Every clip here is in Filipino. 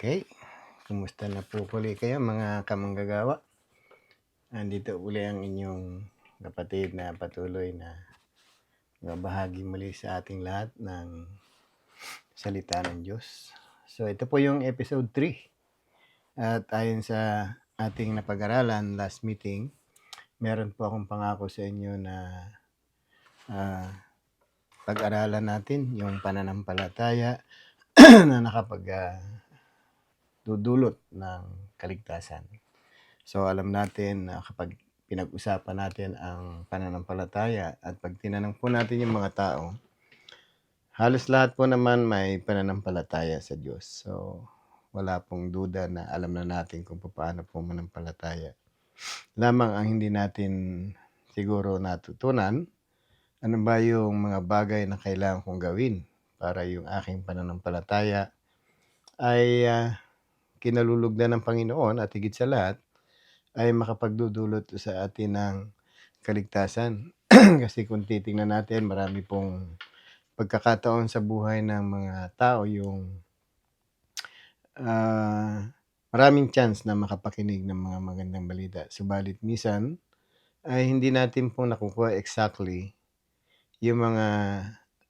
Okay, kumusta na po uli kayo mga kamanggagawa? Nandito uli ang inyong kapatid na patuloy na magbahagi muli sa ating lahat ng salita ng Diyos. So ito po yung episode 3. At ayon sa ating napag-aralan last meeting, meron po akong pangako sa inyo na pag-aralan natin yung pananampalataya na dudulot ng kaligtasan. So alam natin na kapag pinag-usapan natin ang pananampalataya at pag tinanong po natin yung mga tao, halos lahat po naman may pananampalataya sa Diyos. So wala pong duda na alam na natin kung paano po manampalataya. Lamang ang hindi natin siguro natutunan, ano ba yung mga bagay na kailangan kong gawin para yung aking pananampalataya ay kinalulugdan ng Panginoon at higit sa lahat ay makapagdudulot sa atin ng kaligtasan. Kasi kung titingnan natin, marami pong pagkakataon sa buhay ng mga tao yung maraming chance na makapakinig ng mga magandang balita. Subalit minsan ay hindi natin po nakukuha exactly yung mga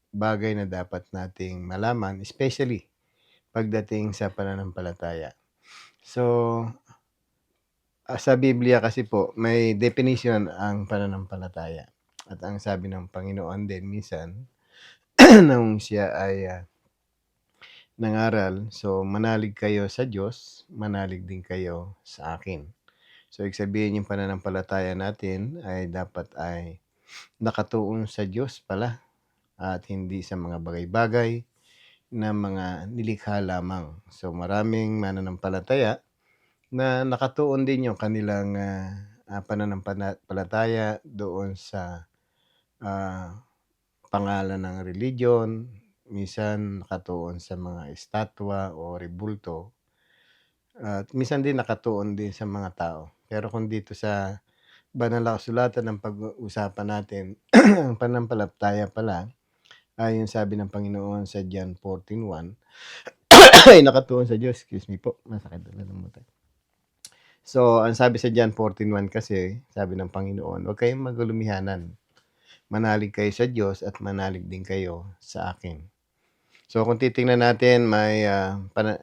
bagay na dapat nating malaman, especially pagdating sa pananampalataya. So, sa Biblia kasi po, may definition ang pananampalataya. At ang sabi ng Panginoon din minsan, nung siya ay nangaral, so manalig kayo sa Diyos, manalig din kayo sa akin. So, ibig sabihin yung pananampalataya natin ay dapat ay nakatuon sa Diyos pala at hindi sa mga bagay-bagay na mga nilikha lamang. So, maraming mananampalataya na nakatuon din yung kanilang pananampalataya doon sa pangalan ng religion, minsan nakatuon sa mga estatwa o rebulto, at minsan din nakatuon din sa mga tao. Pero kung dito sa banal na kasulatan ng pag-uusapan natin, ang pananampalataya pala ay yung sabi ng Panginoon sa John 14:1 ay nakatuon sa Diyos. Excuse me po, masakit na namutan. So, ang sabi sa John 14:1 kasi, sabi ng Panginoon, huwag kayong magulumihanan. Manalig kayo sa Diyos at manalig din kayo sa akin. So, kung titingnan natin,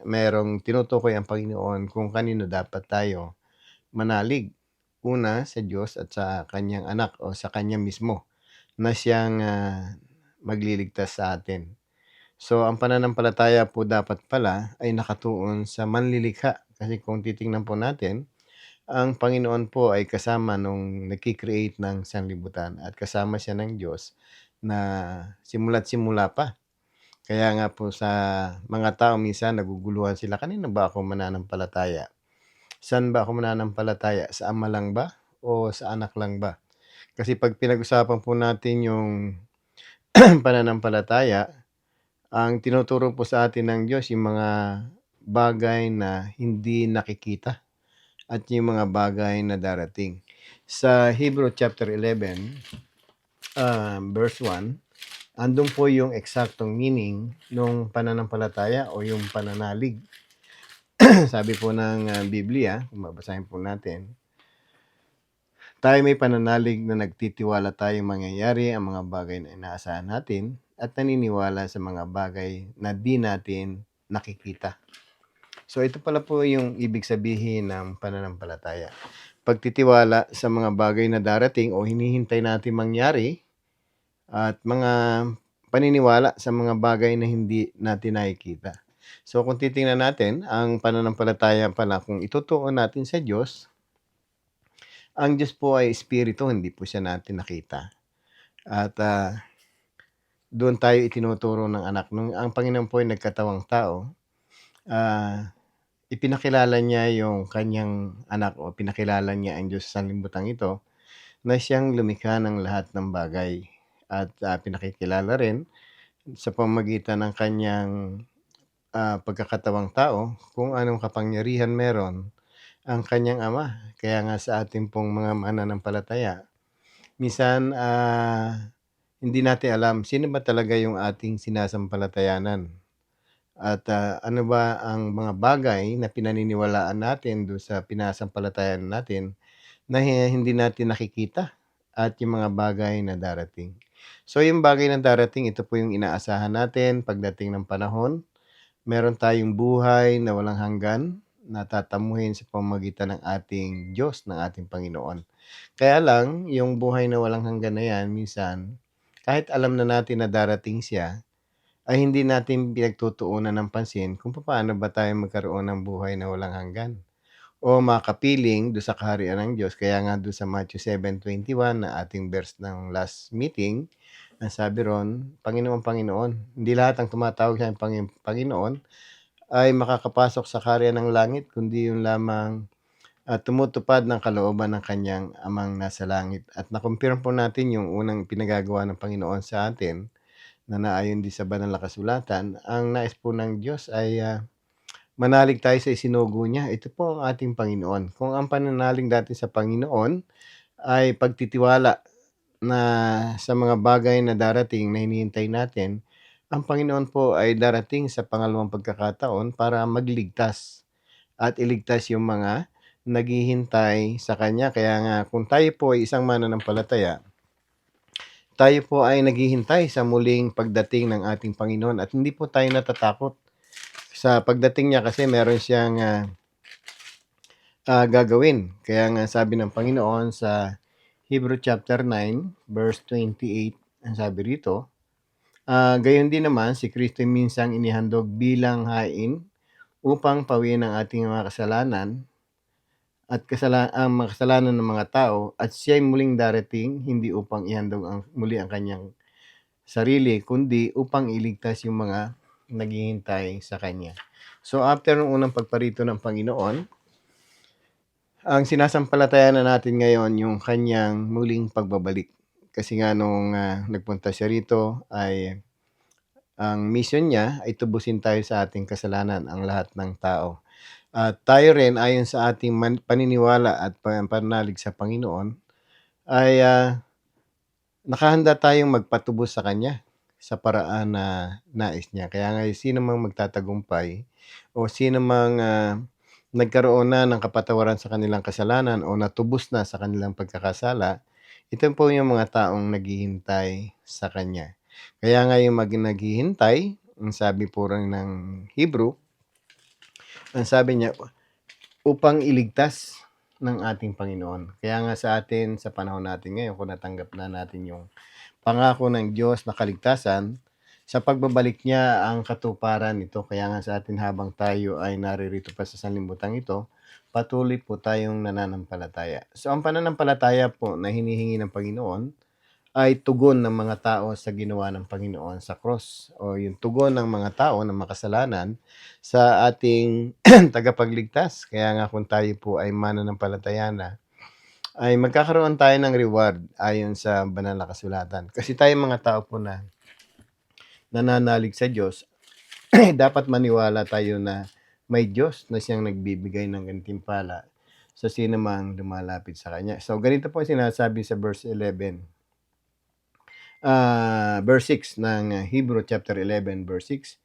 mayroong tinutukoy ang Panginoon kung kanino dapat tayo manalig. Una, sa Diyos at sa kanyang anak o sa kanya mismo na siyang magliligtas sa atin. So, ang pananampalataya po dapat pala ay nakatuon sa manlilikha. Kasi kung titingnan po natin, ang Panginoon po ay kasama nung nagki-create ng sanlibutan at kasama siya ng Diyos na simula't simula pa. Kaya nga po sa mga tao minsan naguguluhan sila, kanino ba ako mananampalataya? Saan ba ako mananampalataya? Sa Ama lang ba o sa Anak lang ba? Kasi pag pinag-usapan po natin yung pananampalataya, ang tinuturo po sa atin ng Diyos yung mga bagay na hindi nakikita at yung mga bagay na darating. Sa Hebrew chapter 11, verse 1, andun po yung eksaktong meaning ng pananampalataya o yung pananalig. Sabi po ng Biblia, kung babasahin po natin, tayo may pananalig na nagtitiwala tayong mangyayari ang mga bagay na inaasahan natin at naniniwala sa mga bagay na di natin nakikita. So ito pala po yung ibig sabihin ng pananampalataya. Pagtitiwala sa mga bagay na darating o hinihintay natin mangyari at mga paniniwala sa mga bagay na hindi natin nakikita. So kung titingnan natin, ang pananampalataya pala kung itutuon natin sa Diyos, ang Diyos po ay espiritu, hindi po siya natin nakita. At doon tayo itinuturo ng anak. Nung ang Panginoon po ay nagkatawang tao, ipinakilala niya yung kanyang anak o pinakilala niya ang Diyos sa sanlibutan ito na siyang lumikha ng lahat ng bagay. At pinakikilala rin sa pamamagitan ng kanyang pagkakatawang tao kung anong kapangyarihan meron ang kanyang ama. Kaya nga sa ating pong mga mananampalataya, minsan hindi natin alam sino ba talaga yung ating sinasampalatayanan. at ano ba ang mga bagay na pinaniniwalaan natin do'n sa pinasampalatayaan natin na hindi natin nakikita at yung mga bagay na darating. So, yung bagay na darating, ito po yung inaasahan natin pagdating ng panahon. Meron tayong buhay na walang hanggan na tatamuhin sa pamamagitan ng ating Diyos, ng ating Panginoon. Kaya lang, yung buhay na walang hanggan na yan, minsan, kahit alam na natin na darating siya, ay hindi natin pinagtutuunan ng pansin kung paano ba tayo magkaroon ng buhay na walang hanggan o makapiling do'n sa kaharian ng Diyos. Kaya nga do'n sa Matthew 7:21 na ating verse ng last meeting, ang sabi ro'n, "Panginoon, Panginoon." Hindi lahat ng tumatawag sa'kin Panginoon ay makakapasok sa kaharian ng langit kundi yung lamang, tumutupad ng kalooban ng kaniyang Amang nasa langit. At na-confirm po natin yung unang pinagagawa ng Panginoon sa atin na naayon din sa banal na kasulatan. Ang nais po ng Diyos ay, manalig tayo sa isinugo niya. Ito po ang ating Panginoon. Kung ang pananalig natin sa Panginoon ay pagtitiwala na sa mga bagay na darating na hinihintay natin, ang Panginoon po ay darating sa pangalawang pagkakataon para magligtas at iligtas yung mga naghihintay sa Kanya. Kaya nga kung tayo po ay isang mananampalataya, tayo po ay naghihintay sa muling pagdating ng ating Panginoon at hindi po tayo natatakot sa pagdating niya kasi meron siyang, gagawin. Kaya nga sabi ng Panginoon sa Hebrew chapter 9 verse 28, ang sabi rito, "Gayon din naman si Kristo'y minsang inihandog bilang hain upang pawiin ang ating mga kasalanan at ang mga kasalanan ng mga tao at siya'y muling darating hindi upang ihandog muli ang kanyang sarili kundi upang iligtas yung mga naghihintay sa kanya." So after nung unang pagparito ng Panginoon, ang sinasampalatayan na natin ngayon yung kanyang muling pagbabalik. Kasi nga nung, nagpunta siya rito ay ang mission niya ay tubusin tayo sa ating kasalanan, ang lahat ng tao. At tayo rin ayon sa ating paniniwala at pananalig sa Panginoon ay, nakahanda tayong magpatubos sa Kanya sa paraan na nais niya. Kaya nga sino mang magtatagumpay o sino mang, nagkaroon na ng kapatawaran sa kanilang kasalanan o natubos na sa kanilang pagkakasala, ito po yung mga taong naghihintay sa Kanya. Kaya nga yung naghihintay, ang sabi po rin ng Hebrew, ang sabi niya, upang iligtas ng ating Panginoon. Kaya nga sa atin, sa panahon natin ngayon, kung natanggap na natin yung pangako ng Diyos na kaligtasan, sa pagbabalik niya ang katuparan nito. Kaya nga sa atin habang tayo ay naririto pa sa sanlibutan ito, patuloy po tayong nananampalataya. So ang pananampalataya po na hinihingi ng Panginoon ay tugon ng mga tao sa ginawa ng Panginoon sa cross o yung tugon ng mga tao na makasalanan sa ating tagapagligtas. Kaya nga kung tayo po ay mananampalataya na, ay magkakaroon tayo ng reward ayon sa banal na kasulatan. Kasi tayong mga tao po na nananalig sa Diyos, dapat maniwala tayo na may Diyos na siyang nagbibigay ng gantimpala sa sino mang lumalapit sa Kanya. So ganito po ang sinasabi sa verse 11. Verse 6 ng Hebrew chapter 11 verse 6,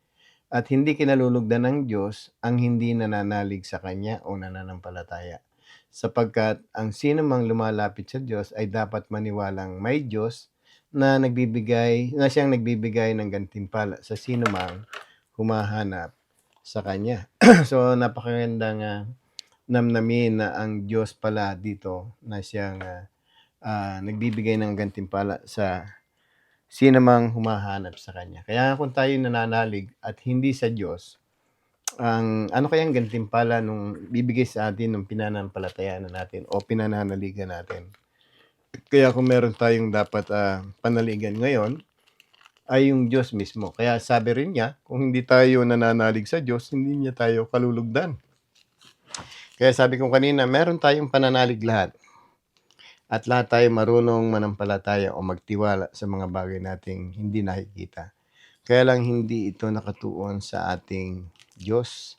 "At hindi kinalulugdan ng Diyos ang hindi nananalig sa Kanya o nananampalataya. Sapagkat ang sino mang lumalapit sa Diyos ay dapat maniwalang may Diyos na siyang nagbibigay ng gantimpala sa sino mang humahanap sa Kanya." So napakagandang, namnamin na ang Diyos pala dito na siyang, nagbibigay ng gantimpala sa sino mang humahanap sa Kanya. Kaya kung tayo nananalig at hindi sa Diyos, ang ano kayang gantimpala nung bibigay sa atin nung pinanampalatayaan natin o pinananaligan natin. Kaya kung meron tayong dapat, panaligan ngayon, ay yung Diyos mismo. Kaya sabi rin niya, kung hindi tayo nananalig sa Diyos, hindi niya tayo kalulugdan. Kaya sabi ko kanina, meron tayong pananalig lahat. At lahat tayo marunong manampalataya o magtiwala sa mga bagay nating hindi nakikita. Kaya lang hindi ito nakatuon sa ating Diyos.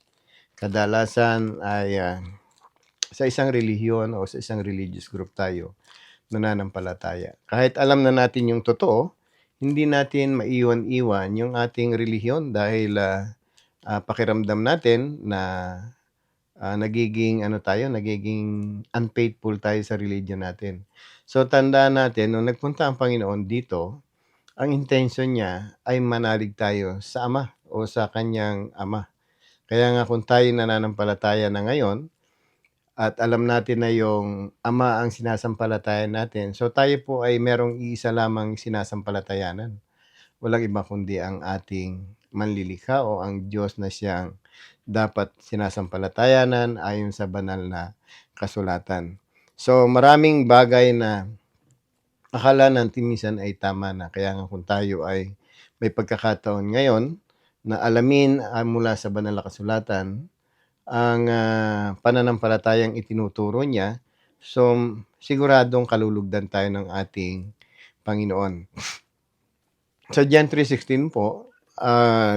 Kadalasan ay, sa isang relihiyon o sa isang religious group tayo nananampalataya. Kahit alam na natin yung totoo, hindi natin maiwan-iwan yung ating relihiyon dahil, pakiramdam natin na nagiging unfaithful tayo sa religion natin. So, tandaan natin nung nagpunta ang Panginoon dito, ang intention niya ay manalig tayo sa Ama o sa Kanyang Ama. Kaya nga kung tayo nananampalataya na ngayon at alam natin na yung Ama ang sinasampalatayan natin, so tayo po ay merong iisa lamang sinasampalatayanan. Walang iba kundi ang ating manlilikha o ang Diyos na siyang dapat sinasampalatayanan ayon sa banal na kasulatan. So, maraming bagay na akala natin minsan ay tama na. Kaya nga kung tayo ay may pagkakataon ngayon na alamin mula sa banal na kasulatan ang pananampalatayang itinuturo niya, so siguradong kalulugdan tayo ng ating Panginoon. Sa John 3:16 po,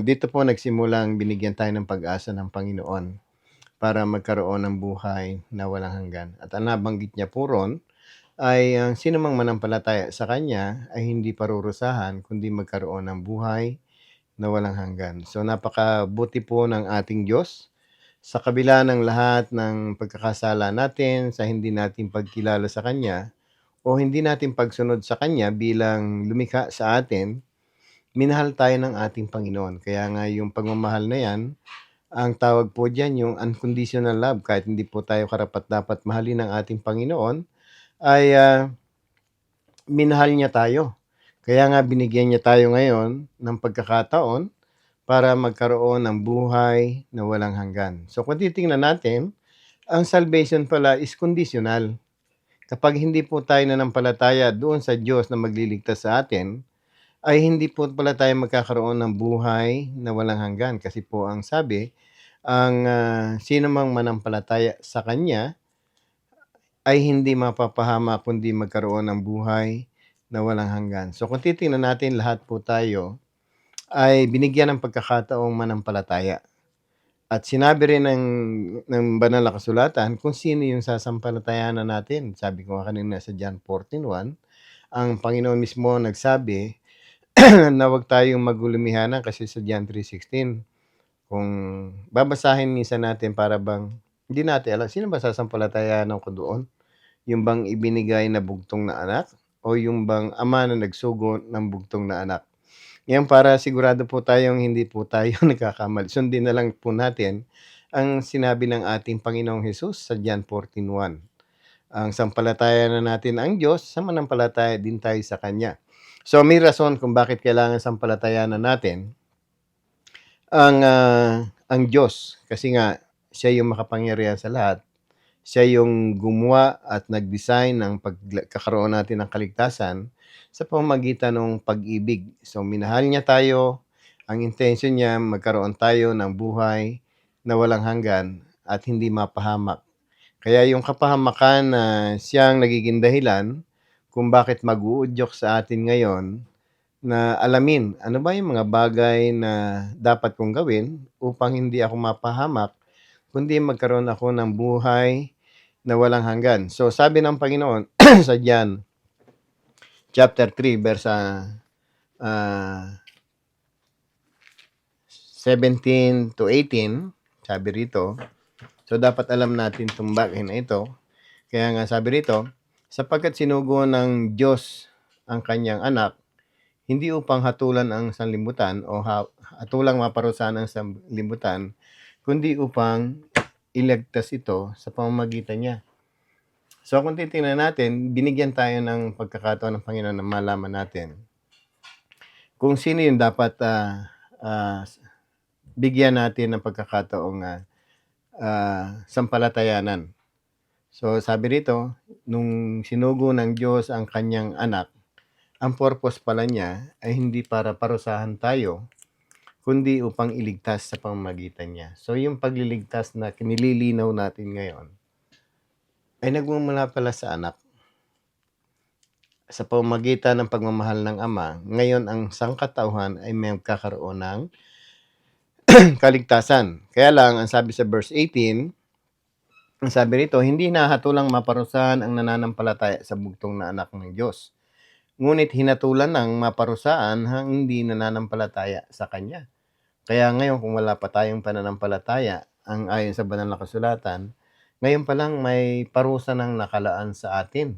dito po nagsimulang binigyan tayo ng pag-asa ng Panginoon para magkaroon ng buhay na walang hanggan. At ang nabanggit niya po ron ay ang sinumang manampalataya sa Kanya ay hindi parurusahan kundi magkaroon ng buhay na walang hanggan. So napakabuti po ng ating Diyos sa kabila ng lahat ng pagkakasala natin, sa hindi natin pagkilala sa Kanya o hindi natin pagsunod sa Kanya bilang lumikha sa atin, minahal tayo ng ating Panginoon. Kaya nga yung pagmamahal na yan, ang tawag po diyan yung unconditional love. Kahit hindi po tayo karapat-dapat mahalin ng ating Panginoon, ay minahal niya tayo. Kaya nga binigyan niya tayo ngayon ng pagkakataon para magkaroon ng buhay na walang hanggan. So kung titingnan natin, ang salvation pala is conditional. Kapag hindi po tayo nanampalataya doon sa Diyos na magliligtas sa atin, ay hindi po pala tayo magkakaroon ng buhay na walang hanggan. Kasi po ang sabi, ang sino mang manampalataya sa Kanya ay hindi mapapahama kundi magkaroon ng buhay na walang hanggan. So kung titingnan natin, lahat po tayo ay binigyan ng pagkakataong manampalataya. At sinabi rin ng banal na kasulatan kung sino yung sasampalatayanan natin. Sabi ko nga kanina sa John 14:1, ang Panginoon mismo nagsabi na huwag tayong magulumihanan kasi sa John 3:16. Kung babasahin minsan natin para bang hindi natin alam, sino ba sasampalatayanan ko doon? Yung bang ibinigay na bugtong na anak o yung bang ama na nagsugo ng bugtong na anak? Yan para sigurado po tayong hindi po tayo nagkakamali. Sundin na lang po natin ang sinabi ng ating Panginoong Hesus sa John 14:1. Ang sampalatayanan na natin ang Diyos, samanampalataya din tayo sa Kanya. So may rason kung bakit kailangan sampalatayanan natin ang Diyos. Kasi nga, siya yung makapangyarihan sa lahat. Siya yung gumawa at nag-design ng pagkakaroon natin ng kaligtasan sa pamamagitan ng pag-ibig. So, minahal niya tayo. Ang intention niya, magkaroon tayo ng buhay na walang hanggan at hindi mapahamak. Kaya yung kapahamakan na siyang nagiging dahilan kung bakit mag-uudyok sa atin ngayon na alamin ano ba yung mga bagay na dapat kong gawin upang hindi ako mapahamak, kundi magkaroon ako ng buhay na walang hanggan. So, sabi ng Panginoon sa John chapter 3, verse 17 to 18, sabi rito, so dapat alam natin itong bagay na ito. Kaya nga sabi rito, sapagkat sinugo ng Diyos ang kanyang anak, hindi upang hatulan ang sanlibutan o hatulang maparusahan ang sanlibutan, kundi upang iligtas ito sa pamamagitan niya. So kung titingnan natin, binigyan tayo ng pagkakataon ng Panginoon na malaman natin kung sino yung dapat bigyan natin ng pagkakataong sampalatayanan. So sabi rito, nung sinugo ng Diyos ang kanyang anak, ang purpose pala niya ay hindi para parusahan tayo, kundi upang iligtas sa pamamagitan niya. So yung pagliligtas na kinililinaw natin ngayon ay nagmumula pala sa anak. Sa pamamagitan ng pagmamahal ng Ama, ngayon ang sangkatauhan ay may magkakaroon ng kaligtasan. Kaya lang, ang sabi sa verse 18, ang sabi rito, hindi nahatulang maparusahan ang nananampalataya sa bugtong na anak ng Diyos. Ngunit hinatulan ng maparusahan ang hindi nananampalataya sa Kanya. Kaya ngayon kung wala pa tayong pananampalataya, ang ayon sa banal na kasulatan, ngayon pa lang may parusa ng nakalaan sa atin.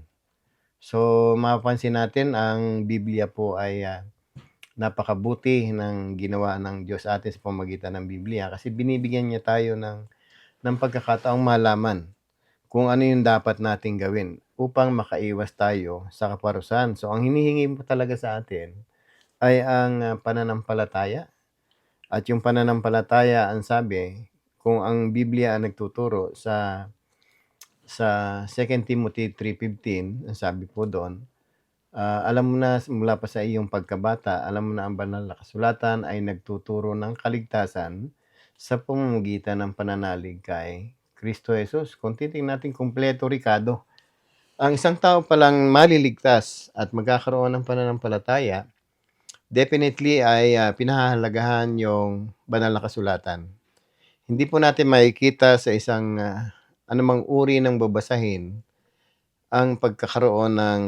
So, mapapansin natin ang Biblia po ay, napakabuti ng ginawa ng Diyos sa atin sa pamamagitan ng Biblia kasi binibigyan niya tayo ng pagkakataong malaman kung ano yung dapat nating gawin upang makaiwas tayo sa kaparusahan. So, ang hinihingi mo talaga sa atin ay ang, pananampalataya. At yung pananampalataya, ang sabi, kung ang Biblia ang nagtuturo sa 2 Timothy 3:15, ang sabi po doon, alam mo na mula pa sa iyong pagkabata, alam mo na ang banal na kasulatan ay nagtuturo ng kaligtasan sa pamamagitan ng pananalig kay Kristo Jesus. Kung titingnan natin kumpleto Ricardo, ang isang tao palang maliligtas at magkakaroon ng pananampalataya, definitely ay, pinahahalagahan yung banal na kasulatan. Hindi po natin makikita sa isang, anumang uri ng babasahin ang pagkakaroon ng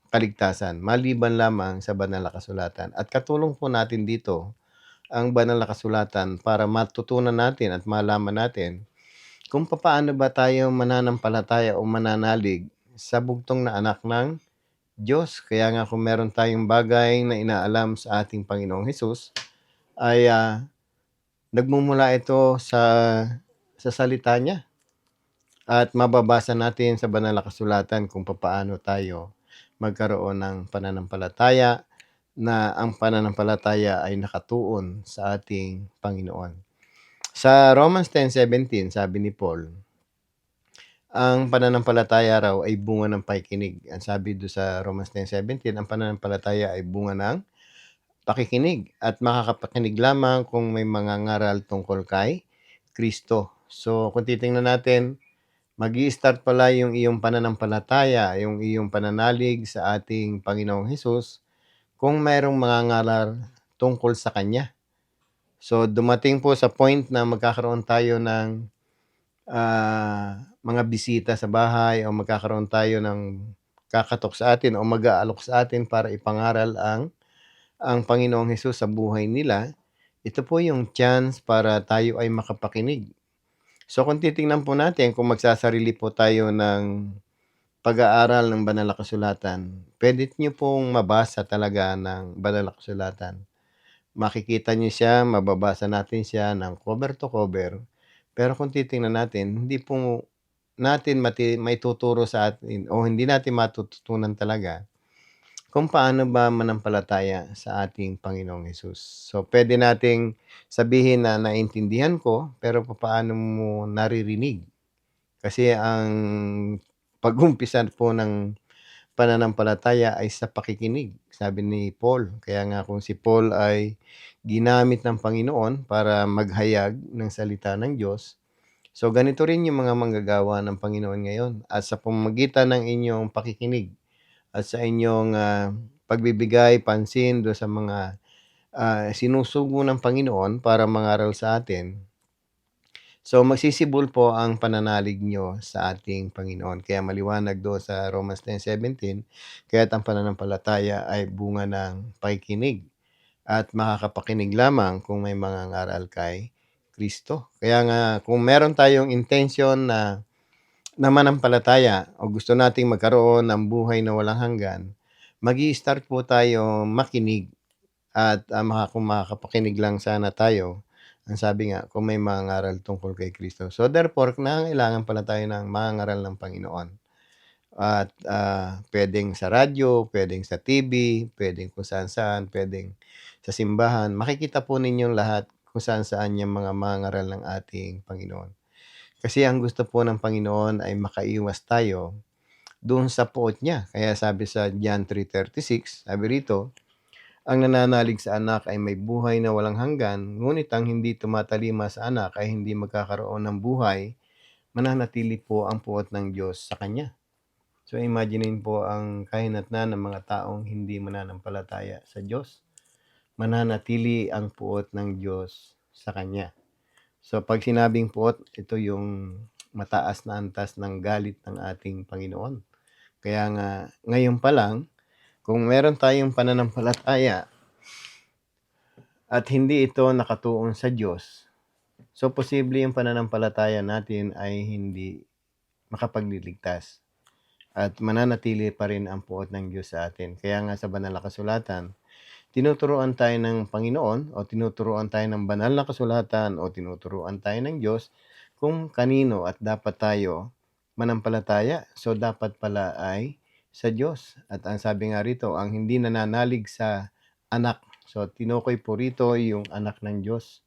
kaligtasan maliban lamang sa banal na kasulatan. At katulong po natin dito ang banal na kasulatan para matutunan natin at malaman natin kung papaano ba tayo mananampalataya o mananalig sa bugtong na anak ng Diyos. Kaya nga kung meron tayong bagay na inaalam sa ating Panginoong Hesus ay, nagmumula ito sa salita niya at mababasa natin sa banal na kasulatan kung papaano tayo magkaroon ng pananampalataya na ang pananampalataya ay nakatuon sa ating Panginoon. Sa Romans 10:17, sabi ni Paul, ang pananampalataya raw ay bunga ng pakikinig. Ang sabi doon sa Romans 10:17, ang pananampalataya ay bunga ng pakikinig at makakapakinig lamang kung may mangangaral tungkol kay Kristo. So, kung titingnan natin, mag-i-start pala yung iyong pananampalataya, yung iyong pananalig sa ating Panginoong Hesus kung mayroong mangangaral tungkol sa Kanya. So, dumating po sa point na magkakaroon tayo ng, mga bisita sa bahay o magkakaroon tayo ng kakatok sa atin o mag-aalok sa atin para ipangaral ang Panginoong Hesus sa buhay nila. Ito po yung chance para tayo ay makapakinig. So, kung titingnan po natin kung magsasarili po tayo ng pag-aaral ng banal na kasulatan, puwede niyo pong mabasa talaga ng banal na kasulatan. Makikita niyo siya, mababasa natin siya ng cover to cover. Pero kung titingnan natin, hindi po natin maituturo sa atin o hindi natin matututunan talaga kung paano ba manampalataya sa ating Panginoong Hesus. So, puwede nating sabihin na naintindihan ko, pero papaano mo naririnig? Kasi ang pag-umpisa po ng pananampalataya ay sa pakikinig, sabi ni Paul. Kaya nga kung si Paul ay ginamit ng Panginoon para maghayag ng salita ng Diyos, so ganito rin yung mga manggagawa ng Panginoon ngayon. At sa pamamagitan ng inyong pakikinig at sa inyong, pagbibigay pansin do sa mga, sinusugo ng Panginoon para mangaral sa atin, so magsisibol po ang pananalig nyo sa ating Panginoon. Kaya maliwanag doon sa Romans 10:17, kaya't ang pananampalataya ay bunga ng pakikinig at makakapakinig lamang kung may mangangaral kay Kristo. Kaya nga kung meron tayong intensyon na manampalataya o gusto nating magkaroon ng buhay na walang hanggan, magi-start po tayo makinig at, kung makakapakinig lang sana tayo, ang sabi nga kung may mangangaral tungkol kay Kristo. So therefore, nangangailangan pala tayo ng mangangaral ng Panginoon at, puwedeng sa radyo, puwedeng sa TV, puwedeng kung saan-saan, puwedeng sa simbahan. Makikita po ninyong lahat kung saan-saan yung mga mangangaral ng ating Panginoon. Kasi ang gusto po ng Panginoon ay makaiwas tayo doon sa puot niya. Kaya sabi sa John 3:36, sabi rito, ang nananalig sa anak ay may buhay na walang hanggan, ngunit ang hindi tumatalima sa anak ay hindi magkakaroon ng buhay, mananatili po ang puot ng Diyos sa kanya. So imaginin po ang kahinatnan ng mga taong hindi mananampalataya sa Diyos. Mananatili ang puot ng Diyos sa kanya. So pag sinabing puot, ito yung mataas na antas ng galit ng ating Panginoon. Kaya nga ngayon pa lang, kung meron tayong pananampalataya at hindi ito nakatuon sa Diyos, so posible yung pananampalataya natin ay hindi makapagliligtas at mananatili pa rin ang puot ng Diyos sa atin. Kaya nga sa banal na kasulatan, tinuturuan tayo ng Panginoon o tinuturuan tayo ng banal na kasulatan o tinuturuan tayo ng Diyos kung kanino at dapat tayo manampalataya. So dapat pala ay sa Diyos. At ang sabi nga rito, ang hindi nananalig sa anak. So tinukoy po rito yung anak ng Diyos.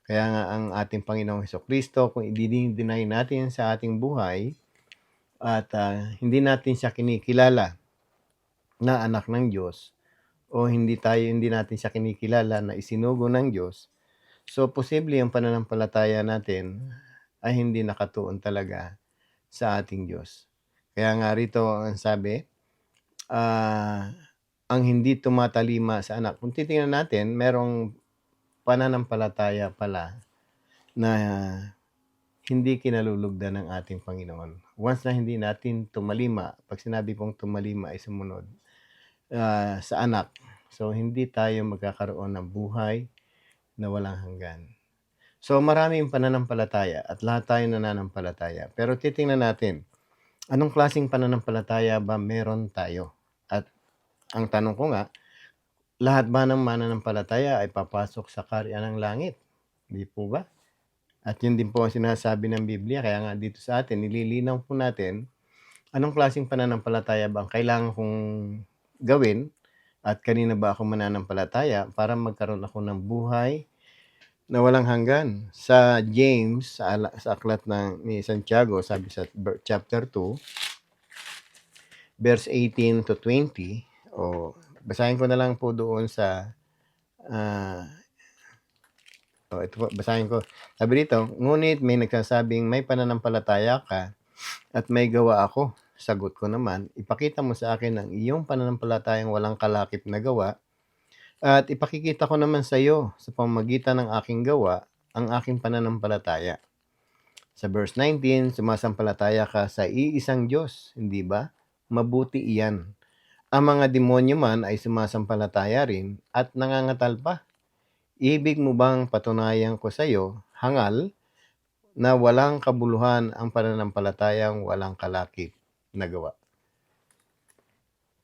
Kaya nga ang ating Panginoong Hesukristo, kung i-deny natin sa ating buhay at hindi natin siya kinikilala na anak ng Diyos, o hindi natin siya kinikilala na isinugo ng Diyos, so posible yung pananampalataya natin ay hindi nakatuon talaga sa ating Diyos. Kaya nga rito ang sabi, ang hindi tumatalima sa anak. Kung titingnan natin, merong pananampalataya pala na hindi kinalulugdan ng ating Panginoon. Once na hindi natin tumalima, pag sinabi pong tumalima ay sumunod sa anak, so hindi tayo magkakaroon ng buhay na walang hanggan. So maraming pananampalataya at lahat tayo nananampalataya. Pero titingnan natin, anong klaseng pananampalataya ba meron tayo? At ang tanong ko nga, lahat ba ng mananampalataya ay papasok sa kaharian ng langit? Hindi po ba? At yun din po ang sinasabi ng Biblia. Kaya nga dito sa atin, nililinaw po natin anong klaseng pananampalataya ba ang kailangan kong gawin at kanina ba ako mananampalataya para magkaroon ako ng buhay na walang hanggan. Sa James, sa aklat ni Santiago, sabi sa chapter 2, verse 18 to 20, basahin ko na lang po doon sa ito po, basahin ko. Sabi dito, ngunit may nagsasabing may pananampalataya ka at may gawa ako. Sagot ko naman, ipakita mo sa akin ang iyong pananampalatayang walang kalakip na gawa at ipakikita ko naman sa iyo sa pamamagitan ng aking gawa ang aking pananampalataya. Sa verse 19, sumasampalataya ka sa iisang Diyos, hindi ba? Mabuti iyan. Ang mga demonyo man ay sumasampalataya rin at nangangatal pa. Ibig mo bang patunayan ko sa iyo, hangal, na walang kabuluhan ang pananampalatayang walang kalakip na gawa?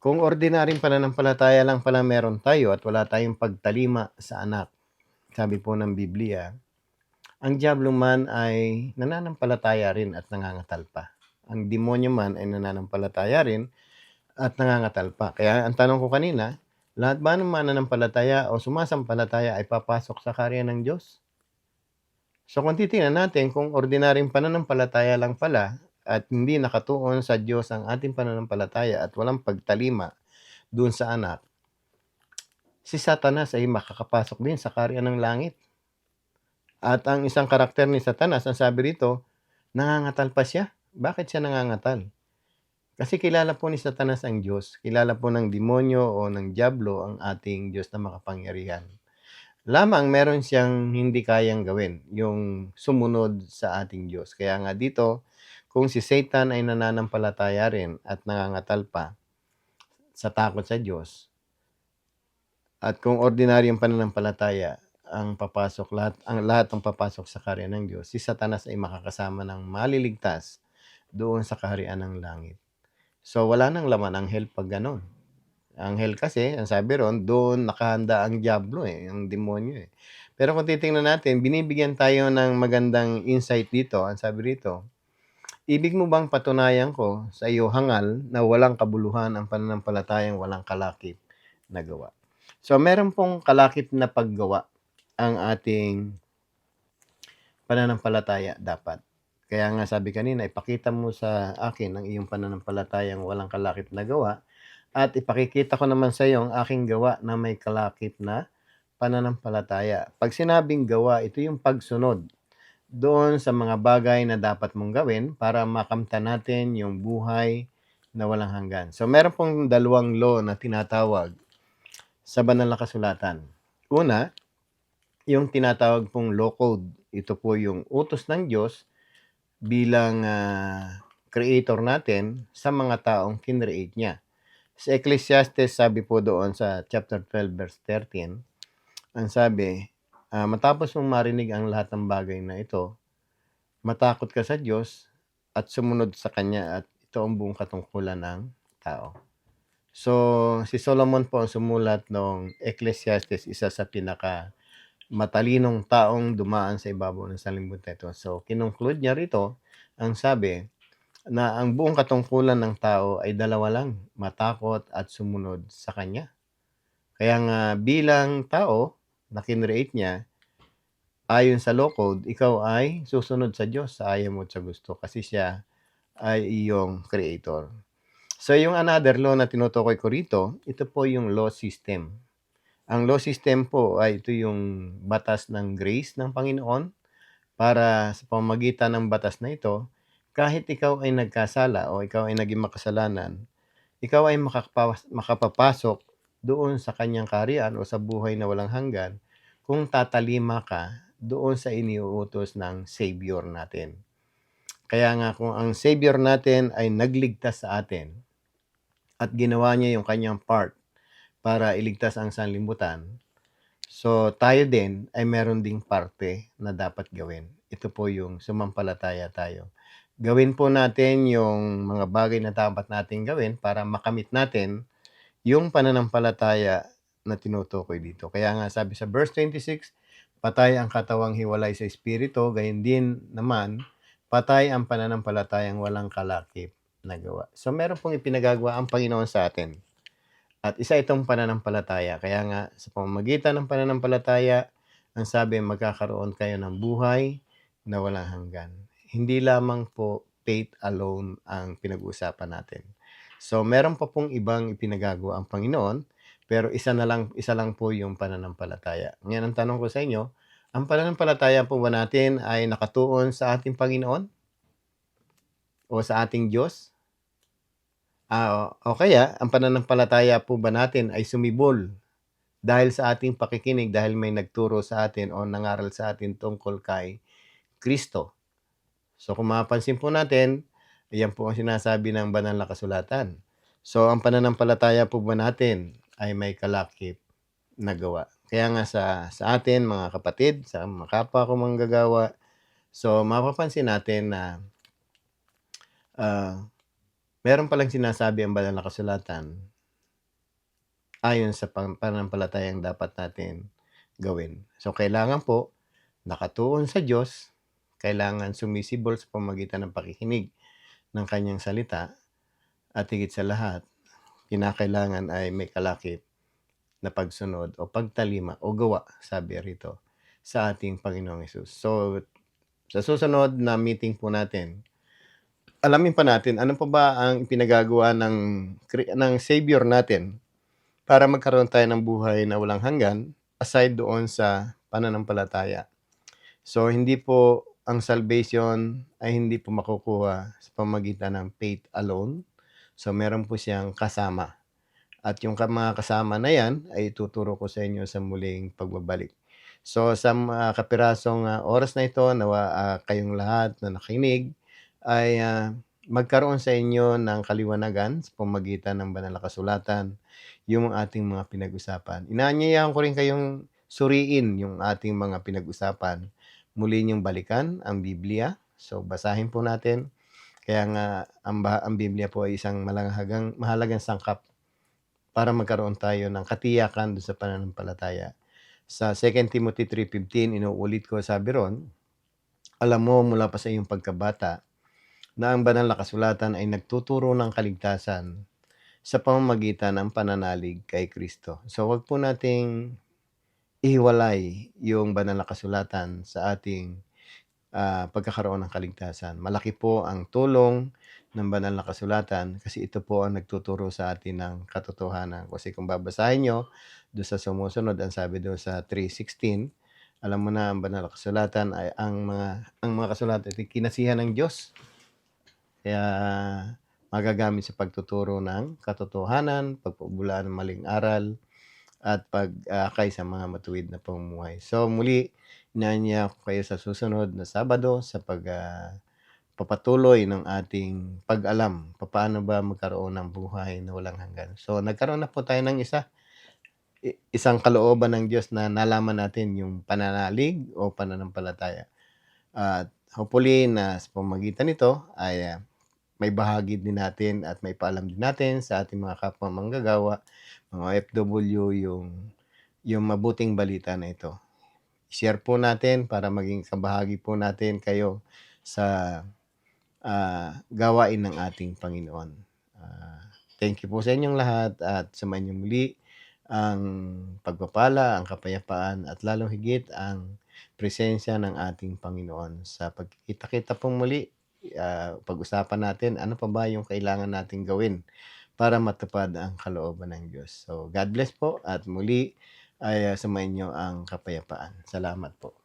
Kung ordinaryong pananampalataya lang pala meron tayo at wala tayong pagtalima sa anak, sabi po ng Biblia, ang diablo man ay nananampalataya rin at nangangatal pa. Ang demonyo man ay nananampalataya rin at nangangatal pa. Kaya ang tanong ko kanina, lahat ba ng mananampalataya o sumasampalataya ay papasok sa kaharian ng Diyos? So kung titingnan natin, kung ordinaryong pananampalataya lang pala at hindi nakatuon sa Diyos ang ating pananampalataya at walang pagtalima doon sa anak, si Satanas ay makakapasok din sa kaharian ng langit. At ang isang karakter ni Satanas, ang sabi rito, nangangatal pa siya. Bakit siya nangangatal? Kasi kilala po ni Satanas ang Diyos. Kilala po ng demonyo o ng diablo ang ating Diyos na makapangyarihan. Lamang meron siyang hindi kayang gawin, yung sumunod sa ating Diyos. Kaya nga dito, kung si Satan ay nananampalataya rin at nangangatal pa sa takot sa Diyos, at kung ordinaryong pananampalataya ang lahat ng papasok sa kaharian ng Diyos, si Satanas ay makakasama ng maliligtas doon sa kaharian ng langit. So wala nang laman ang hell pag ganon. Ang hell kasi, ang sabi ron, doon nakahanda ang diablo ang demonyo Pero kung titingnan natin, binibigyan tayo ng magandang insight dito. Ang sabi rito, ibig mo bang patunayan ko sa iyo, hangal, na walang kabuluhan ang pananampalatayang walang kalakip na gawa? So meron pong kalakip na paggawa ang ating pananampalataya dapat. Kaya nga sabi kanina, ipakita mo sa akin ang iyong pananampalatayang walang kalakip na gawa at ipakikita ko naman sa iyo ang aking gawa na may kalakip na pananampalataya. Pag sinabing gawa, ito yung pagsunod doon sa mga bagay na dapat mong gawin para makamtan natin yung buhay na walang hanggan. So meron pong dalawang law na tinatawag sa banal na kasulatan. Una, yung tinatawag pong law code. Ito po yung utos ng Diyos bilang creator natin sa mga taong kinreate niya. Sa Ecclesiastes, sabi po doon sa chapter 12 verse 13, ang sabi, matapos mong marinig ang lahat ng bagay na ito, matakot ka sa Diyos at sumunod sa Kanya at ito ang buong katungkulan ng tao. So, si Solomon po ang sumulat ng Ecclesiastes, isa sa matalinong taong dumaan sa ibabaw ng sanlibutan ito. So, kinongclude niya rito, ang sabi, na ang buong katungkulan ng tao ay dalawa lang, matakot at sumunod sa Kanya. Kaya nga bilang tao na kinreate niya, ayon sa law code, ikaw ay susunod sa Diyos sa ayaw mo at sa gusto kasi siya ay iyong creator. So yung another law na tinutukoy ko rito, ito po yung law system. Ang law system po ay ito yung batas ng grace ng Panginoon para sa pamamagitan ng batas na ito, kahit ikaw ay nagkasala o ikaw ay naging makasalanan, ikaw ay makapapasok doon sa kanyang kaharian o sa buhay na walang hanggan kung tatalima ka doon sa iniuutos ng Savior natin. Kaya nga kung ang Savior natin ay nagligtas sa atin at ginawa niya yung kanyang part para iligtas ang sanlibutan, so tayo din ay meron ding parte na dapat gawin. Ito po yung sumampalataya tayo. Gawin po natin yung mga bagay na dapat natin gawin para makamit natin yung pananampalataya na tinutukoy dito. Kaya nga sabi sa verse 26, patay ang katawang hiwalay sa espiritu, gayon din naman, patay ang pananampalatayang walang kalakip na gawa. So meron pong ipinagagawa ang Panginoon sa atin. At isa itong pananampalataya. Kaya nga sa pamamagitan ng pananampalataya, ang sabi, magkakaroon kayo ng buhay na walang hanggan. Hindi lamang po faith alone ang pinag-uusapan natin. So meron pa pong ibang ipinagagawa ang Panginoon, pero isa lang po yung pananampalataya. Ngayon ang tanong ko sa inyo, ang pananampalataya po ba natin ay nakatuon sa ating Panginoon o sa ating Diyos? O kaya ang pananampalataya po ba natin ay sumibol dahil sa ating pakikinig, dahil may nagturo sa atin o nangaral sa atin tungkol kay Kristo? So kung mapapansin po natin, ayan po ang sinasabi ng banal na kasulatan. So ang pananampalataya po ba natin ay may kalakip na gawa? Kaya nga sa atin mga kapatid, sa mga kapwa ko manggagawa, so mapapansin natin na meron palang sinasabi ang banal na kasulatan ayon sa pananampalatayang dapat natin gawin. So kailangan po nakatuon sa Diyos, kailangan sumisibol sa pamamagitan ng pakikinig ng kanyang salita, at higit sa lahat, kinakailangan ay may kalakip na pagsunod o pagtalima o gawa, sabi rito, sa ating Panginoong Hesus. So, sa susunod na meeting po natin, alamin pa natin ano pa ba ang pinagagawa ng Savior natin para magkaroon tayo ng buhay na walang hanggan aside doon sa pananampalataya. So, hindi po ang salvation ay hindi po makukuha sa pamamagitan ng faith alone. So, meron po siyang kasama. At yung mga kasama na yan ay ituturo ko sa inyo sa muling pagbabalik. So, sa kapirasong oras na ito, nawa kayong lahat na nakinig ay magkaroon sa inyo ng kaliwanagan sa pamamagitan ng banal na kasulatan yung ating mga pinag-usapan. Inaanyayahan ko rin kayong suriin yung ating mga pinag-usapan. Muli niyong balikan ang Biblia. So, basahin po natin. Kaya nga, ang Biblia po ay isang mahalagang sangkap para magkaroon tayo ng katiyakan doon sa pananampalataya. Sa 2 Timothy 3:15, inuulit ko, sabi ron, alam mo mula pa sa iyong pagkabata na ang banal na kasulatan ay nagtuturo ng kaligtasan sa pamamagitan ng pananalig kay Kristo. So, wag po nating ihiwalay yung banal na kasulatan sa ating pagkakaroon ng kaligtasan. Malaki po ang tulong ng banal na kasulatan kasi ito po ang nagtuturo sa atin ng katotohanan. Kasi kung babasahin nyo, doon sa sumusunod, ang sabi doon sa 3:16, alam mo na ang banal na kasulatan ay ang mga kasulatan ay kinasihan ng Diyos. Kaya magagamit sa pagtuturo ng katotohanan, pagpabulaan ng maling aral, at pag-akay sa mga matuwid na pamumuhay. So muli, inaanya ko kayo sa susunod na Sabado sa papatuloy ng ating pag-alam papaano ba magkaroon ng buhay na walang hanggan. So nagkaroon na po tayo ng isa. isang kalooban ng Diyos na nalaman natin yung pananalig o pananampalataya. At hopefully na sa pamamagitan nito ay, may bahagi din natin at may paalam din natin sa ating mga kapwa manggagawa, mga OFW, yung mabuting balita na ito. I-share po natin para maging kabahagi po natin kayo sa, gawain ng ating Panginoon. Thank you po sa inyong lahat at sumainyo muli ang pagpapala, ang kapayapaan at lalong higit ang presensya ng ating Panginoon. Sa pagkikita-kita pong muli, pag-usapan natin ano pa ba yung kailangan nating gawin para matupad ang kalooban ng Diyos. So, God bless po at muli ay, sumainyo ang kapayapaan. Salamat po.